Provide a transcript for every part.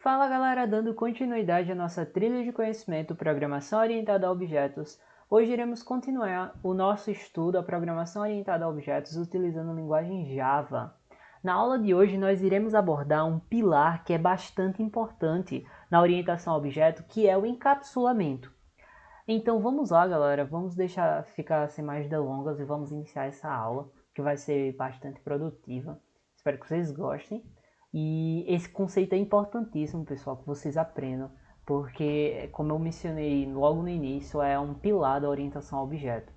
Fala galera, dando continuidade à nossa trilha de conhecimento Programação Orientada a Objetos, hoje iremos continuar o nosso estudo à Programação Orientada a Objetos utilizando a linguagem Java. Na aula de hoje nós iremos abordar um pilar que é bastante importante na orientação a objeto, que é o encapsulamento. Então vamos lá galera, vamos deixar ficar sem mais delongas e vamos iniciar essa aula, que vai ser bastante produtiva. Espero que vocês gostem. E esse conceito é importantíssimo, pessoal, que vocês aprendam, porque, como eu mencionei logo no início, é um pilar da orientação a objeto.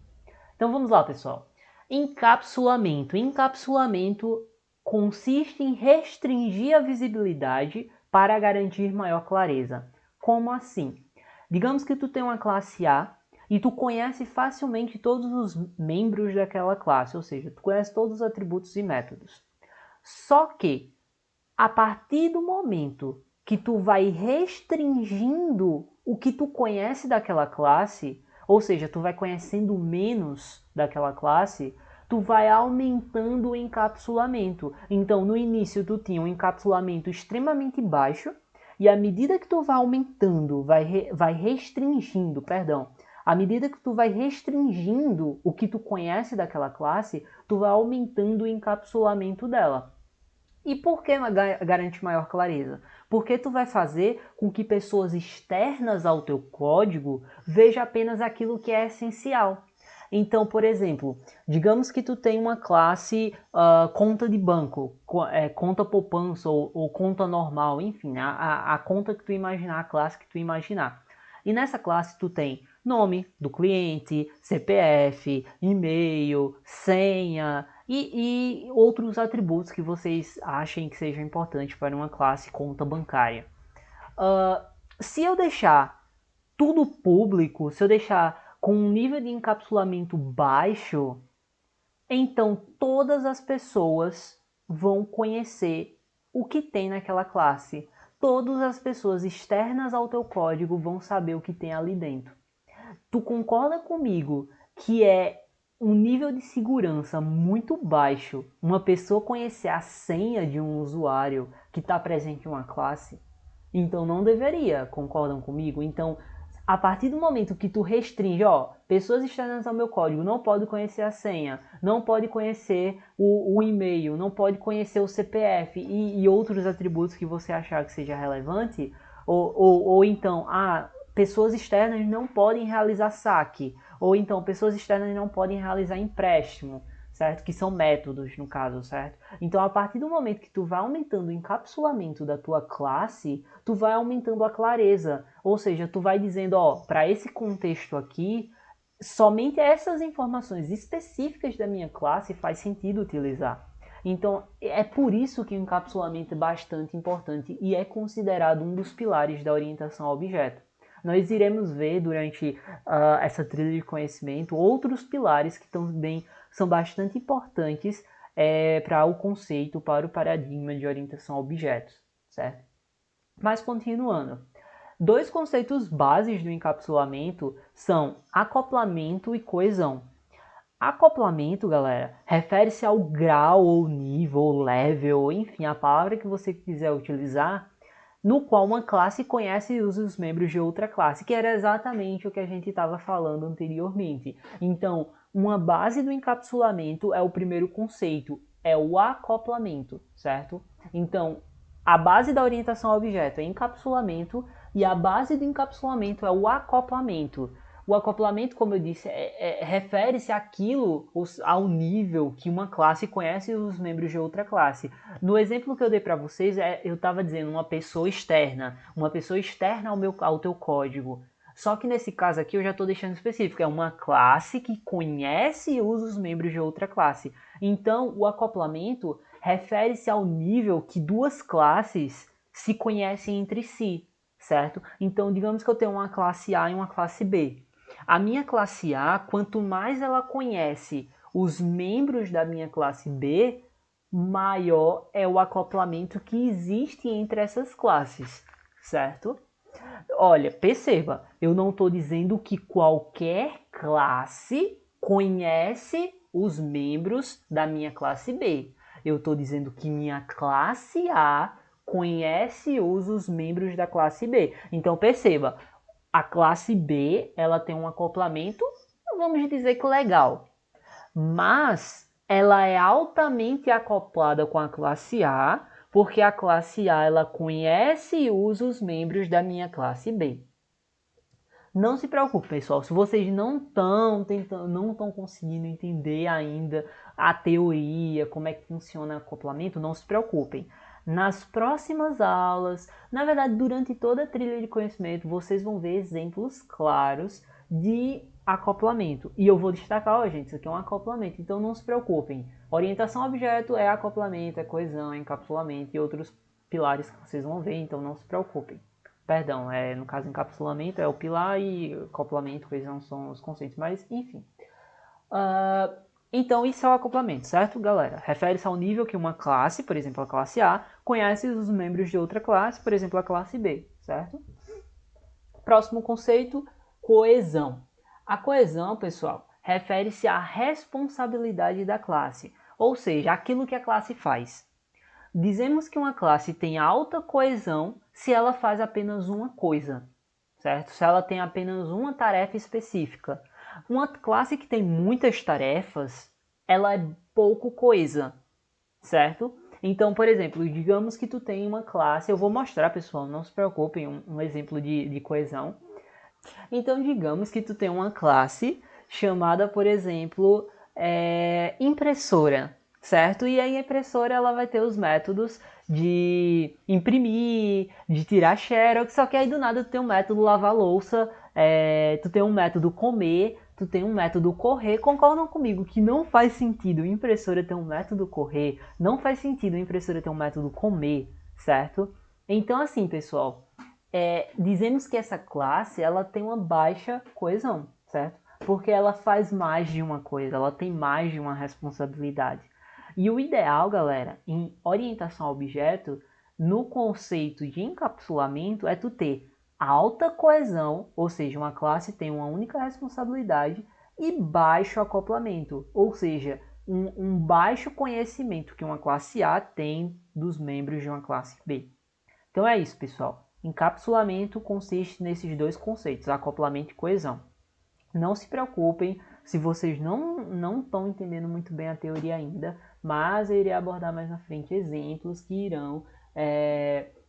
Então vamos lá, pessoal. Encapsulamento. Encapsulamento consiste em restringir a visibilidade para garantir maior clareza. Como assim? Digamos que tu tem uma classe A e tu conhece facilmente todos os membros daquela classe, ou seja, tu conhece todos os atributos e métodos. Só que, a partir do momento que tu vai restringindo o que tu conhece daquela classe, ou seja, tu vai conhecendo menos daquela classe, tu vai aumentando o encapsulamento. Então, no início tu tinha um encapsulamento extremamente baixo, e à medida que tu vai aumentando, vai restringindo, perdão, à medida que tu vai restringindo o que tu conhece daquela classe, tu vai aumentando o encapsulamento dela. E por que garante maior clareza? Porque tu vai fazer com que pessoas externas ao teu código vejam apenas aquilo que é essencial. Então, por exemplo, digamos que tu tem uma classe conta de banco, conta poupança ou conta normal, enfim, a conta que tu imaginar, a classe que tu imaginar. E nessa classe tu tem nome do cliente, CPF, e-mail, senha e outros atributos que vocês achem que sejam importantes para uma classe conta bancária. Se eu deixar tudo público, se eu deixar com um nível de encapsulamento baixo, então todas as pessoas vão conhecer o que tem naquela classe. Todas as pessoas externas ao teu código vão saber o que tem ali dentro. Tu concorda comigo que é um nível de segurança muito baixo uma pessoa conhecer a senha de um usuário que está presente em uma classe? Então não deveria, concordam comigo? Então, a partir do momento que tu restringe, pessoas externas ao meu código não podem conhecer a senha, não pode conhecer o e-mail, não pode conhecer o CPF e outros atributos que você achar que seja relevante, ou então, pessoas externas não podem realizar saque, ou então pessoas externas não podem realizar empréstimo, certo? Que são métodos, no caso, certo? Então, a partir do momento que tu vai aumentando o encapsulamento da tua classe, tu vai aumentando a clareza. Ou seja, tu vai dizendo, para esse contexto aqui, somente essas informações específicas da minha classe faz sentido utilizar. Então, é por isso que o encapsulamento é bastante importante e é considerado um dos pilares da orientação ao objeto. Nós iremos ver durante essa trilha de conhecimento outros pilares que também são bastante importantes para o conceito, para o paradigma de orientação a objetos, certo? Mas continuando, dois conceitos bases do encapsulamento são acoplamento e coesão. Acoplamento, galera, refere-se ao grau ou nível, ou level, enfim, a palavra que você quiser utilizar, no qual uma classe conhece e usa os membros de outra classe, que era exatamente o que a gente estava falando anteriormente. Então, uma base do encapsulamento é o primeiro conceito, é o acoplamento, certo? Então, a base da orientação ao objeto é encapsulamento e a base do encapsulamento é o acoplamento. O acoplamento, como eu disse, refere-se àquilo, ao nível que uma classe conhece os membros de outra classe. No exemplo que eu dei para vocês, eu estava dizendo uma pessoa externa ao teu código. Só que nesse caso aqui eu já estou deixando específico, é uma classe que conhece e usa os membros de outra classe. Então, o acoplamento refere-se ao nível que duas classes se conhecem entre si, certo? Então, digamos que eu tenho uma classe A e uma classe B. A minha classe A, quanto mais ela conhece os membros da minha classe B, maior é o acoplamento que existe entre essas classes, certo? Olha, perceba, eu não estou dizendo que qualquer classe conhece os membros da minha classe B. Eu estou dizendo que minha classe A conhece e usa os membros da classe B. Então perceba, a classe B ela tem um acoplamento, vamos dizer que legal, mas ela é altamente acoplada com a classe A, porque a classe A ela conhece e usa os membros da minha classe B. Não se preocupe, pessoal, se vocês não estão conseguindo entender ainda a teoria, como é que funciona o acoplamento, não se preocupem. Nas próximas aulas, na verdade, durante toda a trilha de conhecimento, vocês vão ver exemplos claros de acoplamento. E eu vou destacar, ó, gente, isso aqui é um acoplamento, então não se preocupem. Orientação a objeto é acoplamento, é coesão, é encapsulamento e outros pilares que vocês vão ver, então não se preocupem. Perdão, no caso encapsulamento é o pilar e acoplamento, coesão são os conceitos, mas enfim. Então isso é o acoplamento, certo, galera? Refere-se ao nível que uma classe, por exemplo a classe A, conhece os membros de outra classe, por exemplo a classe B, certo? Próximo conceito, coesão. A coesão, pessoal, refere-se à responsabilidade da classe, ou seja, aquilo que a classe faz. Dizemos que uma classe tem alta coesão se ela faz apenas uma coisa, certo? Se ela tem apenas uma tarefa específica. Uma classe que tem muitas tarefas, ela é pouco coesa, certo? Então, por exemplo, digamos que tu tem uma classe, eu vou mostrar, pessoal, não se preocupem, um exemplo de coesão. Então, digamos que tu tem uma classe chamada, por exemplo, impressora, certo? E a impressora ela vai ter os métodos de imprimir, de tirar xerox, só que aí do nada tu tem um método lavar louça, tu tem um método comer, tu tem um método correr. Concordam comigo que não faz sentido a impressora ter um método correr, não faz sentido a impressora ter um método comer, certo? Então assim, pessoal, dizemos que essa classe ela tem uma baixa coesão, certo? Porque ela faz mais de uma coisa, ela tem mais de uma responsabilidade. E o ideal, galera, em orientação a objeto, no conceito de encapsulamento, é tu ter alta coesão, ou seja, uma classe tem uma única responsabilidade, e baixo acoplamento, ou seja, um baixo conhecimento que uma classe A tem dos membros de uma classe B. Então é isso, pessoal. Encapsulamento consiste nesses dois conceitos, acoplamento e coesão. Não se preocupem se vocês não estão entendendo muito bem a teoria ainda, mas eu irei abordar mais na frente exemplos que irão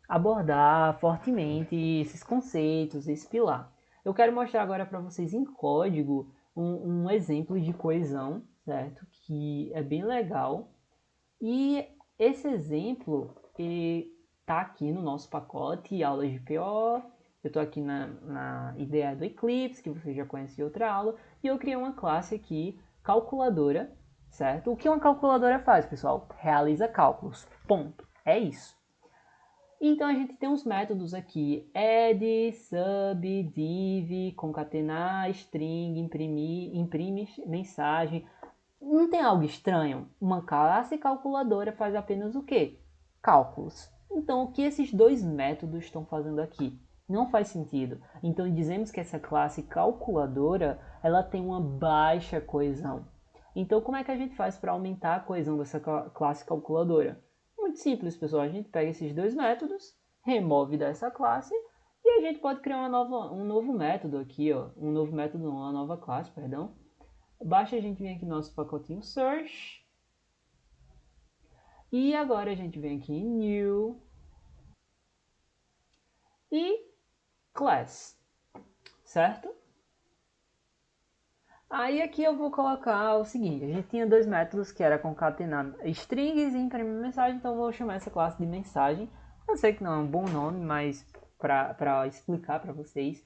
abordar fortemente esses conceitos, esse pilar. Eu quero mostrar agora para vocês em código um exemplo de coesão, certo? Que é bem legal. E esse exemplo está aqui no nosso pacote aulas de PO. Eu estou aqui na ideia do Eclipse, que você já conhece de outra aula, e eu criei uma classe aqui, calculadora, certo? O que uma calculadora faz, pessoal? Realiza cálculos, ponto. É isso. Então a gente tem uns métodos aqui, add, sub, div, concatenar, string, imprimir, imprime mensagem. Não tem algo estranho? Uma classe calculadora faz apenas o quê? Cálculos. Então, o que esses dois métodos estão fazendo aqui? Não faz sentido. Então, dizemos que essa classe calculadora, ela tem uma baixa coesão. Então, como é que a gente faz para aumentar a coesão dessa classe calculadora? Muito simples, pessoal. A gente pega esses dois métodos, remove dessa classe, e a gente pode criar um novo método aqui, ó. Um novo método, não, uma nova classe, perdão. Basta a gente vir aqui no nosso pacotinho Search. E agora a gente vem aqui em New. E Class. Certo? Aí aqui eu vou colocar o seguinte. A gente tinha dois métodos que era concatenar strings e imprimir mensagem. Então eu vou chamar essa classe de mensagem. Eu sei que não é um bom nome, mas para explicar para vocês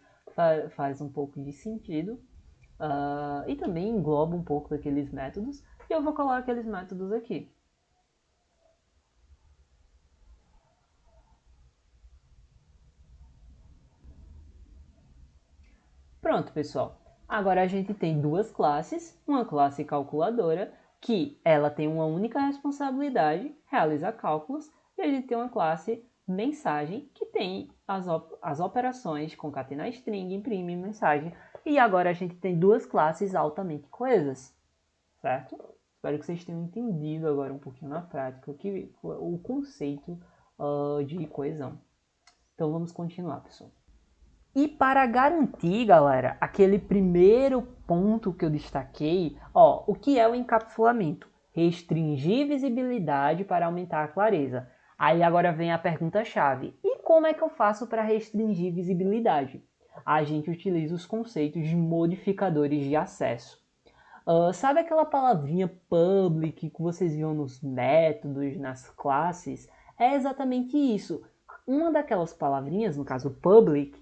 faz um pouco de sentido. E também engloba um pouco daqueles métodos. E eu vou colocar aqueles métodos aqui. Pronto, pessoal. Agora a gente tem duas classes. Uma classe calculadora, que ela tem uma única responsabilidade, realizar cálculos. E a gente tem uma classe mensagem, que tem as operações concatenar string, imprimir mensagem. E agora a gente tem duas classes altamente coesas, certo? Espero que vocês tenham entendido agora um pouquinho na prática o conceito de coesão. Então vamos continuar, pessoal. E para garantir, galera, aquele primeiro ponto que eu destaquei, o que é o encapsulamento? Restringir visibilidade para aumentar a clareza. Aí agora vem a pergunta-chave. E como é que eu faço para restringir visibilidade? A gente utiliza os conceitos de modificadores de acesso. Sabe aquela palavrinha public que vocês viam nos métodos, nas classes? É exatamente isso. Uma daquelas palavrinhas, no caso public,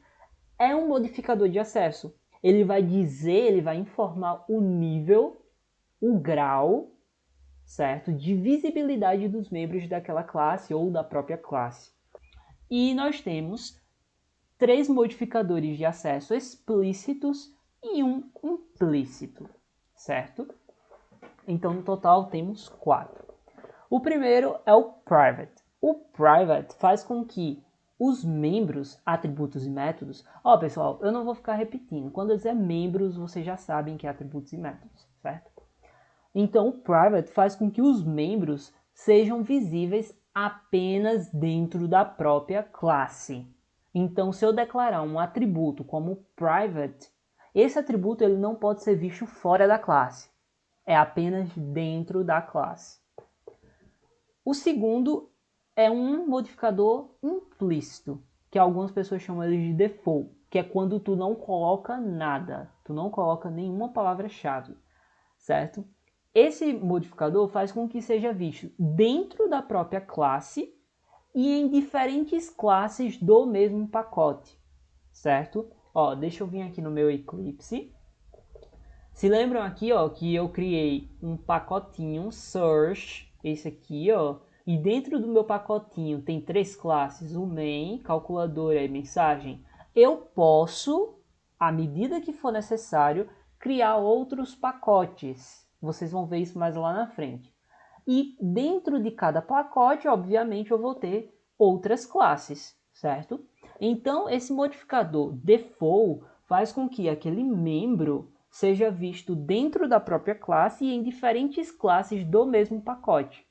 é um modificador de acesso. Ele vai dizer, ele vai informar o nível, o grau, certo? De visibilidade dos membros daquela classe ou da própria classe. E nós temos 3 modificadores de acesso explícitos e um implícito, certo? Então, no total, temos 4. O primeiro é o private. O private faz com que os membros, atributos e métodos... pessoal, eu não vou ficar repetindo. Quando eu dizer membros, vocês já sabem que é atributos e métodos, certo? Então, o private faz com que os membros sejam visíveis apenas dentro da própria classe. Então, se eu declarar um atributo como private, esse atributo ele não pode ser visto fora da classe. É apenas dentro da classe. O segundo é um modificador implícito, que algumas pessoas chamam ele de default, que é quando tu não coloca nada, tu não coloca nenhuma palavra-chave, certo? Esse modificador faz com que seja visto dentro da própria classe e em diferentes classes do mesmo pacote, certo? Deixa eu vir aqui no meu Eclipse. Se lembram aqui, que eu criei um pacotinho search, esse aqui, e dentro do meu pacotinho tem 3 classes, o main, calculadora e mensagem. Eu posso, à medida que for necessário, criar outros pacotes. Vocês vão ver isso mais lá na frente. E dentro de cada pacote, obviamente, eu vou ter outras classes, certo? Então, esse modificador default faz com que aquele membro seja visto dentro da própria classe e em diferentes classes do mesmo pacote.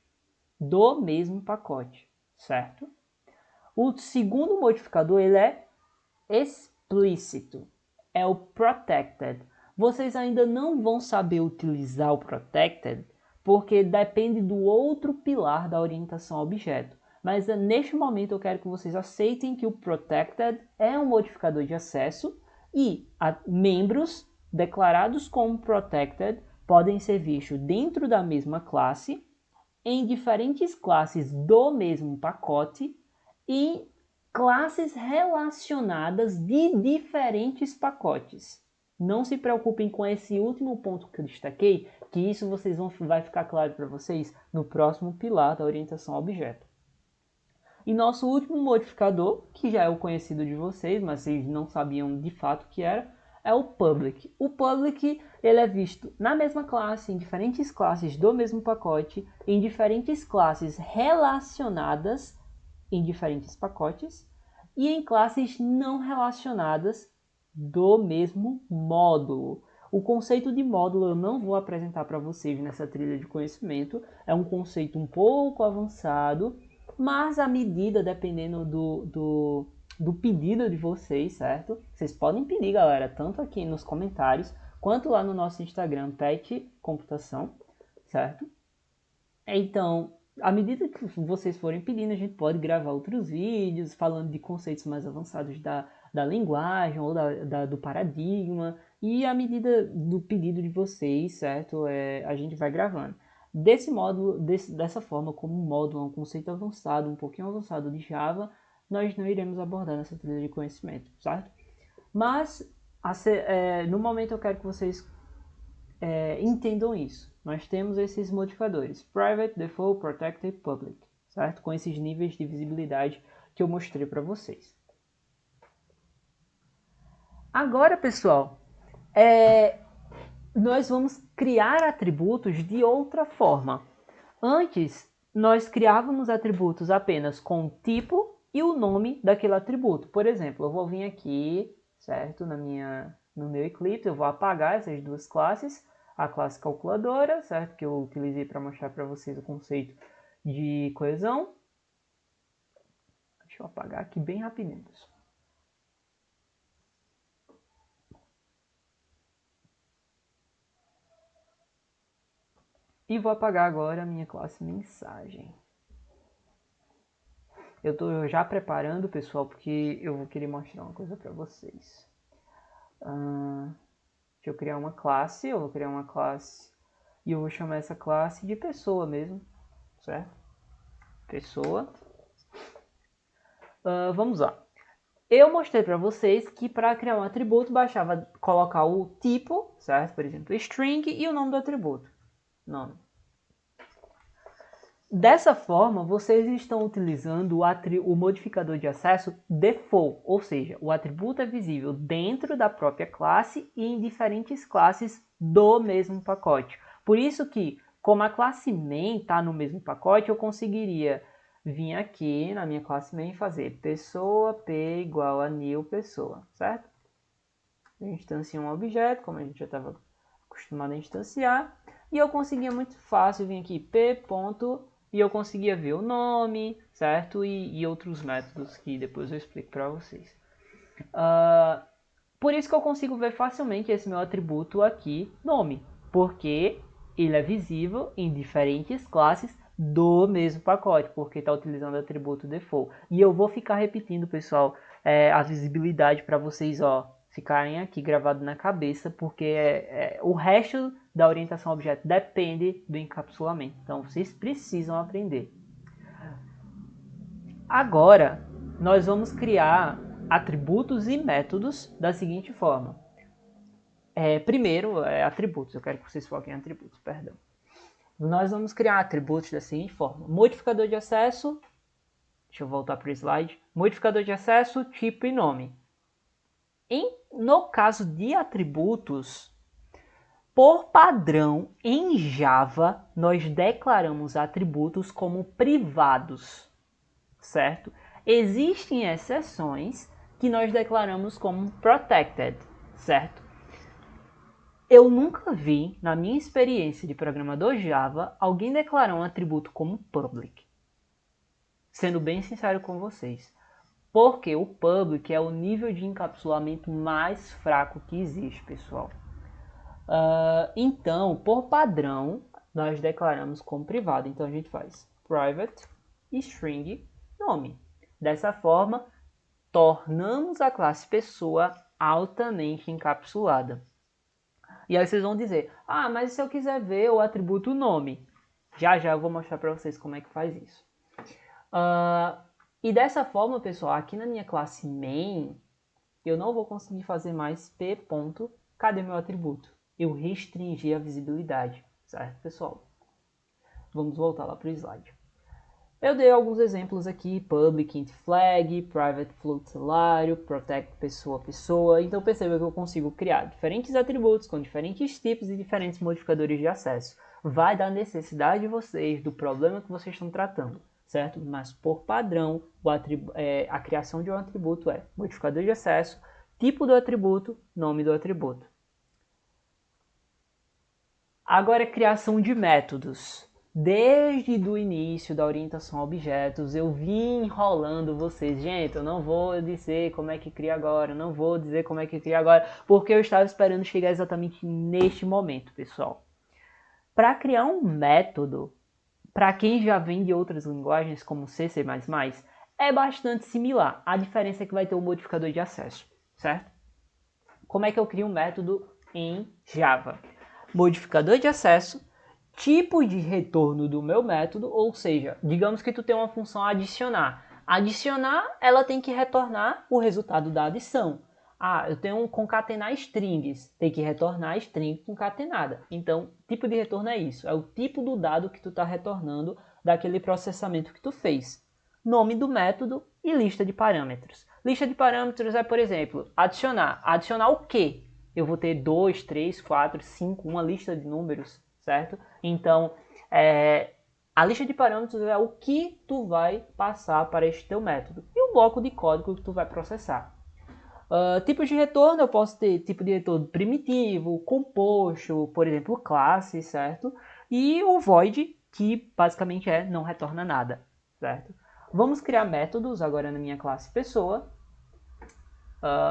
Do mesmo pacote, certo? O segundo modificador ele é explícito, é o protected. Vocês ainda não vão saber utilizar o protected porque depende do outro pilar da orientação a objeto. Mas neste momento eu quero que vocês aceitem que o protected é um modificador de acesso e membros declarados como protected podem ser vistos dentro da mesma classe, em diferentes classes do mesmo pacote e classes relacionadas de diferentes pacotes. Não se preocupem com esse último ponto que eu destaquei, que isso vai ficar claro para vocês no próximo pilar da orientação a objeto. E nosso último modificador, que já é o conhecido de vocês, mas vocês não sabiam de fato o que era, é o public. O public ele é visto na mesma classe, em diferentes classes do mesmo pacote, em diferentes classes relacionadas em diferentes pacotes e em classes não relacionadas do mesmo módulo. O conceito de módulo eu não vou apresentar para vocês nessa trilha de conhecimento, é um conceito um pouco avançado, mas à medida, dependendo do pedido de vocês, certo? Vocês podem pedir, galera, tanto aqui nos comentários, quanto lá no nosso Instagram, Pet Computação, certo? Então, à medida que vocês forem pedindo, a gente pode gravar outros vídeos falando de conceitos mais avançados da linguagem ou do paradigma, e à medida do pedido de vocês, certo? A gente vai gravando. Desse modo, dessa forma, como um módulo é um conceito avançado, um pouquinho avançado de Java, nós não iremos abordar nessa trilha de conhecimento, certo? Mas, no momento eu quero que vocês entendam isso. Nós temos esses modificadores, Private, Default, Protected e Public, certo? Com esses níveis de visibilidade que eu mostrei para vocês. Agora, pessoal, nós vamos criar atributos de outra forma. Antes, nós criávamos atributos apenas com o tipo e o nome daquele atributo. Por exemplo, eu vou vir aqui, certo? No meu Eclipse, eu vou apagar essas duas classes. A classe calculadora, certo? Que eu utilizei para mostrar para vocês o conceito de coesão. Deixa eu apagar aqui bem rapidinho, pessoal. E vou apagar agora a minha classe mensagem. Eu estou já preparando, pessoal, porque eu vou querer mostrar uma coisa para vocês. Deixa eu criar uma classe, eu vou criar uma classe e eu vou chamar essa classe de pessoa mesmo, certo? Pessoa. Vamos lá. Eu mostrei para vocês que para criar um atributo bastava colocar o tipo, certo? Por exemplo, string e o nome do atributo. Nome. Dessa forma, vocês estão utilizando o modificador de acesso default, ou seja, o atributo é visível dentro da própria classe e em diferentes classes do mesmo pacote. Por isso que, como a classe main está no mesmo pacote, eu conseguiria vir aqui na minha classe main e fazer pessoa p igual a new pessoa, certo? Eu instancio um objeto, como a gente já estava acostumado a instanciar, e eu conseguia muito fácil vir aqui p. E eu conseguia ver o nome, certo? E outros métodos que depois eu explico para vocês. Por isso que eu consigo ver facilmente esse meu atributo aqui, nome. Porque ele é visível em diferentes classes do mesmo pacote. Porque está utilizando o atributo default. E eu vou ficar repetindo, pessoal, a visibilidade para vocês, ficarem aqui gravado na cabeça. Porque o resto da orientação a objeto depende do encapsulamento. Então, vocês precisam aprender. Agora, nós vamos criar atributos e métodos da seguinte forma. Primeiro, atributos. Eu quero que vocês foquem em atributos, perdão. Nós vamos criar atributos da seguinte forma. Modificador de acesso. Deixa eu voltar para o slide. Modificador de acesso, tipo e nome. No caso de atributos, por padrão, em Java, nós declaramos atributos como privados, certo? Existem exceções que nós declaramos como protected, certo? Eu nunca vi, na minha experiência de programador Java, alguém declarar um atributo como public. Sendo bem sincero com vocês. Porque o public é o nível de encapsulamento mais fraco que existe, pessoal. Então, por padrão, nós declaramos como privado. Então, a gente faz private string nome. Dessa forma, tornamos a classe pessoa altamente encapsulada. E aí vocês vão dizer, mas se eu quiser ver o atributo nome? Já eu vou mostrar para vocês como é que faz isso. E dessa forma, pessoal, aqui na minha classe main, eu não vou conseguir fazer mais p. Cadê meu atributo? Eu restringi a visibilidade, certo, pessoal? Vamos voltar lá para o slide. Eu dei alguns exemplos aqui, public int flag, private float salário, protect pessoa. Então perceba que eu consigo criar diferentes atributos com diferentes tipos e diferentes modificadores de acesso. Vai da necessidade de vocês, do problema que vocês estão tratando, certo? Mas por padrão, a criação de um atributo é modificador de acesso, tipo do atributo, nome do atributo. Agora, criação de métodos. Desde o início da orientação a objetos, eu vim enrolando vocês. Gente, eu não vou dizer como é que cria agora, porque eu estava esperando chegar exatamente neste momento, pessoal. Para criar um método, para quem já vem de outras linguagens como C, C++, é bastante similar. A diferença é que vai ter um modificador de acesso, certo? Como é que eu crio um método em Java? Modificador de acesso, tipo de retorno do meu método, ou seja, digamos que tu tem uma função adicionar. Adicionar, ela tem que retornar o resultado da adição. Eu tenho um concatenar strings, tem que retornar a string concatenada. Então, tipo de retorno é isso, é o tipo do dado que tu está retornando daquele processamento que tu fez. Nome do método e lista de parâmetros. Lista de parâmetros é, por exemplo, adicionar. Adicionar o quê? Eu vou ter 2, 3, 4, 5, uma lista de números, certo? Então, a lista de parâmetros é o que tu vai passar para este teu método. E o bloco de código que tu vai processar. Tipos de retorno, eu posso ter tipo de retorno primitivo, composto, por exemplo, classe, certo? E o void, que basicamente não retorna nada, certo? Vamos criar métodos agora na minha classe pessoa.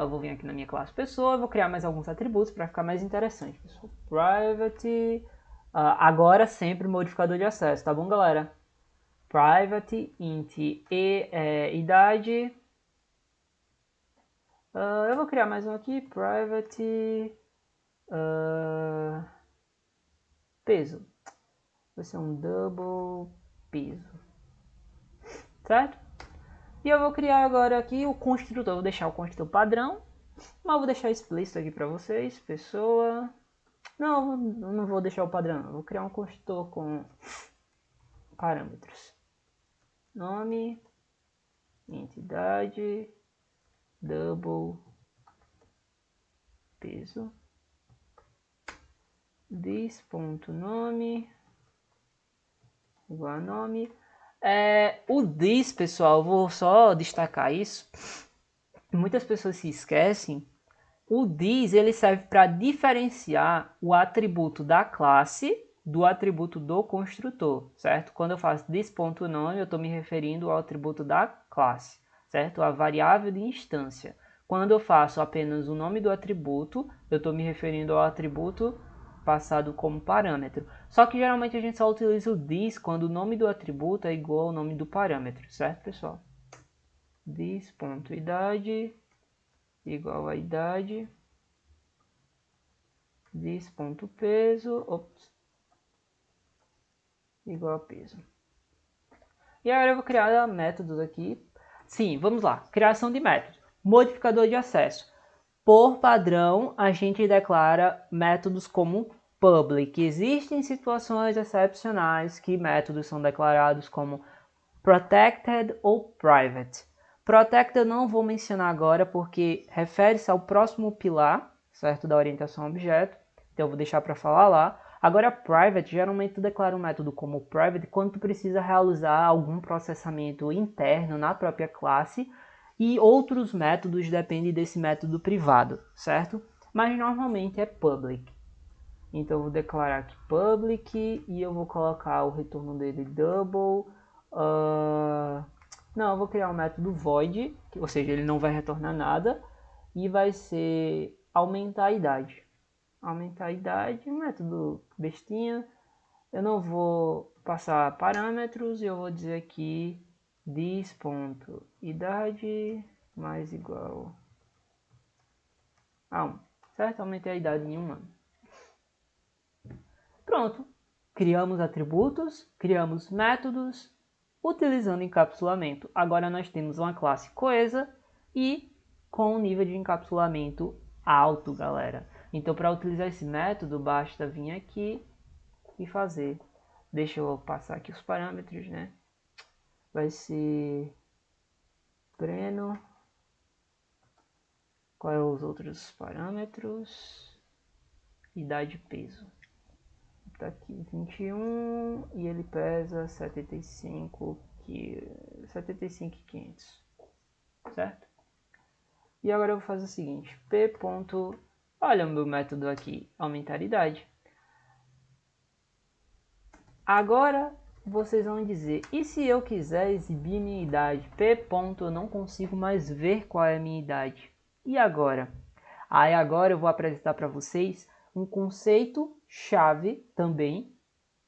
Vou vir aqui na minha classe pessoa, vou criar mais alguns atributos para ficar mais interessante, pessoal. Private, agora sempre modificador de acesso, tá bom, galera? Private, int idade. Eu vou criar mais um aqui, private, peso. Vai ser um double peso, certo? E eu vou criar agora aqui o construtor, vou deixar o construtor padrão, mas vou deixar explícito aqui para vocês, pessoa. Não vou deixar o padrão, vou criar um construtor com parâmetros. Nome, entidade, double, peso, this.nome, igual a nome. O this, pessoal, vou só destacar isso. Muitas pessoas se esquecem. O this ele serve para diferenciar o atributo da classe do atributo do construtor, certo? Quando eu faço this.nome, eu estou me referindo ao atributo da classe, certo? A variável de instância. Quando eu faço apenas o nome do atributo, eu estou me referindo ao atributo passado como parâmetro. Só que geralmente a gente só utiliza o this quando o nome do atributo é igual ao nome do parâmetro, certo, pessoal? This.idade igual a idade, this.peso, igual a peso. E agora eu vou criar métodos aqui. Sim, vamos lá. Criação de métodos. Modificador de acesso. Por padrão, a gente declara métodos como public. Existem situações excepcionais que métodos são declarados como protected ou private. Protected eu não vou mencionar agora porque refere-se ao próximo pilar, certo, da orientação a objeto. Então eu vou deixar para falar lá. Agora private, geralmente tu declara um método como private quando tu precisa realizar algum processamento interno na própria classe e outros métodos dependem desse método privado, certo? Mas normalmente é public. Então eu vou declarar aqui public e eu vou colocar o retorno dele double. Não, eu vou criar um método void, ou seja, ele não vai retornar nada e vai ser aumentar a idade. Aumentar a idade, um método bestinha. Eu não vou passar parâmetros e eu vou dizer aqui this.idade mais igual a 1, certo? Aumentei a idade em 1 ano. Pronto, criamos atributos, criamos métodos, utilizando encapsulamento. Agora nós temos uma classe coesa e com um nível de encapsulamento alto, galera. Então para utilizar esse método, basta vir aqui e fazer. Deixa eu passar aqui os parâmetros, né? Vai ser Breno. Qual é os outros parâmetros? Idade e peso. Tá aqui 21 e ele pesa 75,500, certo? E agora eu vou fazer o seguinte, olha o meu método aqui, aumentar a idade. Agora vocês vão dizer, e se eu quiser exibir minha idade? Eu não consigo mais ver qual é a minha idade. E agora? Aí agora eu vou apresentar para vocês um conceito chave também,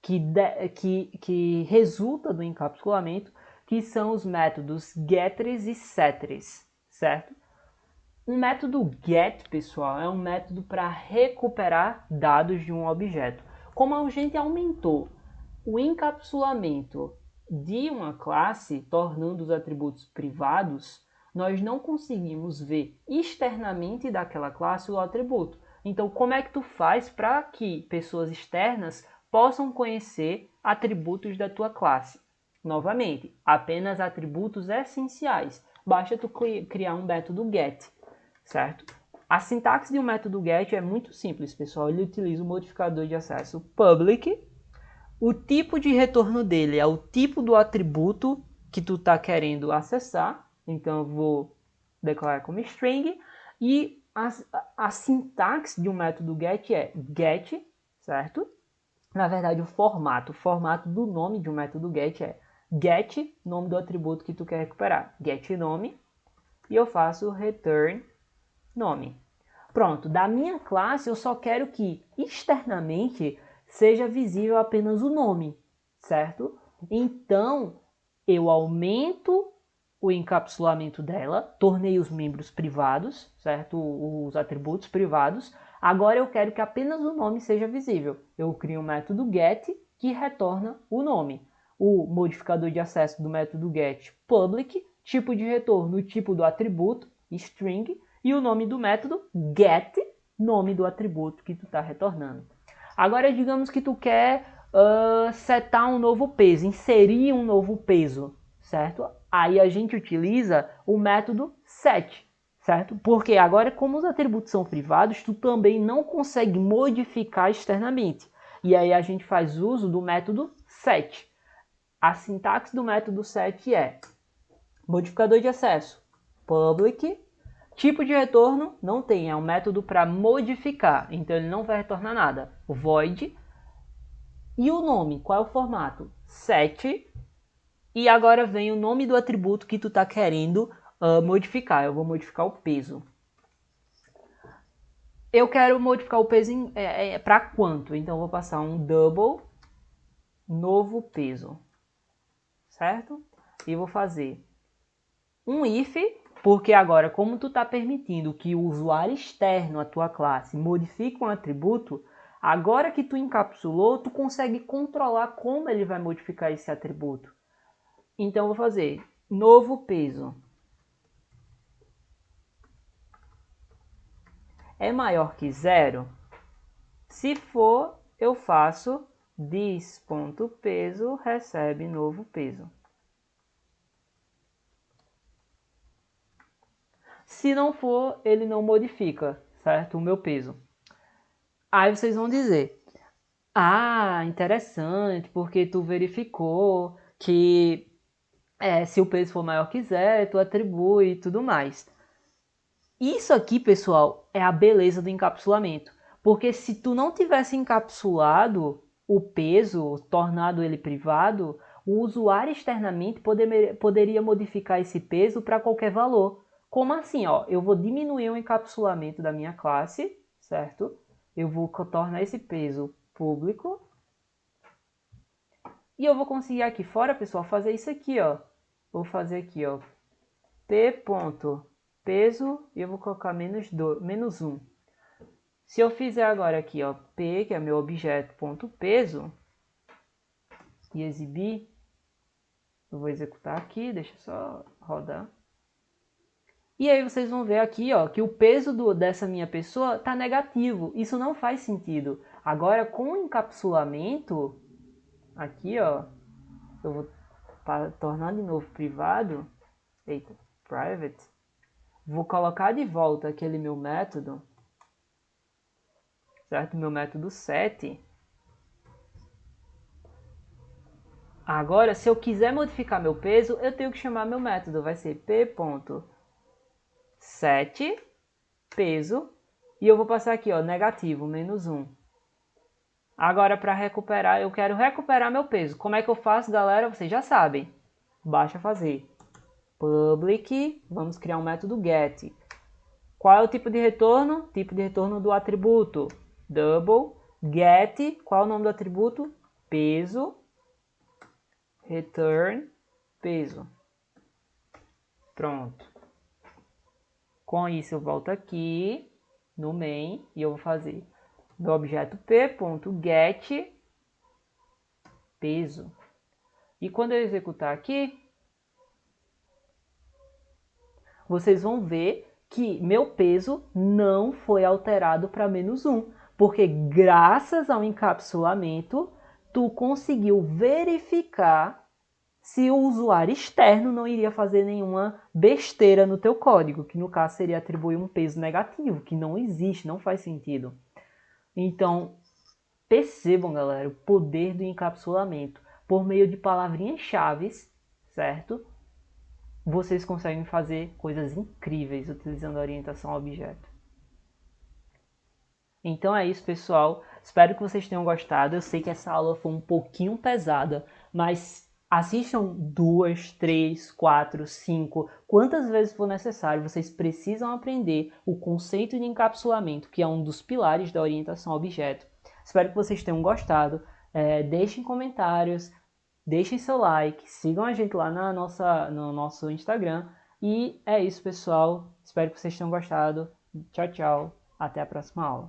que resulta do encapsulamento, que são os métodos getters e setters, certo? Um método get, pessoal, é um método para recuperar dados de um objeto. Como a gente aumentou o encapsulamento de uma classe, tornando os atributos privados, nós não conseguimos ver externamente daquela classe o atributo. Então, como é que tu faz para que pessoas externas possam conhecer atributos da tua classe? Novamente, apenas atributos essenciais. Basta tu criar um método get, certo? A sintaxe de um método get é muito simples, pessoal. Ele utiliza o modificador de acesso public. O tipo de retorno dele é o tipo do atributo que tu está querendo acessar. Então, eu vou declarar como string. E a sintaxe de um método get é get, certo? Na verdade, o formato do nome de um método get é get, nome do atributo que tu quer recuperar. Get nome, e eu faço return nome. Pronto, da minha classe eu só quero que externamente seja visível apenas o nome, certo? Então, eu aumento o encapsulamento dela, tornei os membros privados, certo? Os atributos privados. Agora eu quero que apenas o nome seja visível. Eu crio um método get que retorna o nome. O modificador de acesso do método get public, tipo de retorno, o tipo do atributo, string, e o nome do método get, nome do atributo que tu está retornando. Agora digamos que tu quer setar um novo peso, inserir um novo peso, certo? Aí a gente utiliza o método set, certo? Porque agora, como os atributos são privados, tu também não consegue modificar externamente. E aí a gente faz uso do método set. A sintaxe do método set é modificador de acesso, public, tipo de retorno não tem, é um método para modificar, então ele não vai retornar nada. O void. E o nome, qual é o formato? Set. E agora vem o nome do atributo que tu está querendo modificar. Eu vou modificar o peso. Eu quero modificar o peso para quanto? Então eu vou passar um double novo peso, certo? E vou fazer um if, porque agora como tu está permitindo que o usuário externo à tua classe modifique um atributo, agora que tu encapsulou, tu consegue controlar como ele vai modificar esse atributo. Então eu vou fazer novo peso é maior que 0? Se for, eu faço this.peso recebe novo peso. Se não for, ele não modifica, certo? O meu peso. Aí vocês vão dizer, ah, interessante, porque tu verificou que se o peso for maior que 0, tu atribui e tudo mais. Isso aqui, pessoal, é a beleza do encapsulamento. Porque se tu não tivesse encapsulado o peso, tornado ele privado, o usuário externamente poderia modificar esse peso para qualquer valor. Como assim? Ó, eu vou diminuir o encapsulamento da minha classe, certo? Eu vou tornar esse peso público. E eu vou conseguir aqui fora, pessoal, fazer isso aqui, ó. Vou fazer aqui, ó, p.peso e eu vou colocar menos 1. Se eu fizer agora aqui, ó, p, que é meu objeto.peso, e exibir, eu vou executar aqui, deixa eu só rodar. E aí vocês vão ver aqui, ó, que o peso dessa minha pessoa está negativo. Isso não faz sentido. Agora, com o encapsulamento, aqui, ó, eu vou tornar de novo privado, eita, private, vou colocar de volta aquele meu método, certo? Meu método set. Agora, se eu quiser modificar meu peso, eu tenho que chamar meu método. Vai ser p.set peso e eu vou passar aqui, ó, negativo, menos 1. Agora, para recuperar, eu quero recuperar meu peso. Como é que eu faço, galera? Vocês já sabem. Basta fazer public, vamos criar um método get. Qual é o tipo de retorno? Tipo de retorno do atributo double get. Qual é o nome do atributo? Peso. Return peso. Pronto. Com isso eu volto aqui no main e eu vou fazer do objeto p.get peso. E quando eu executar aqui, vocês vão ver que meu peso não foi alterado para menos 1, porque graças ao encapsulamento, tu conseguiu verificar se o usuário externo não iria fazer nenhuma besteira no teu código, que no caso seria atribuir um peso negativo, que não existe, não faz sentido. Então, percebam, galera, o poder do encapsulamento. Por meio de palavrinhas-chave, certo? Vocês conseguem fazer coisas incríveis utilizando a orientação a objeto. Então é isso, pessoal. Espero que vocês tenham gostado. Eu sei que essa aula foi um pouquinho pesada, mas Assistam 2, 3, 4, 5, quantas vezes for necessário. Vocês precisam aprender o conceito de encapsulamento, que é um dos pilares da orientação a objeto. Espero que vocês tenham gostado. Deixem comentários, deixem seu like, sigam a gente lá no nosso Instagram. E é isso, pessoal. Espero que vocês tenham gostado. Tchau, tchau. Até a próxima aula.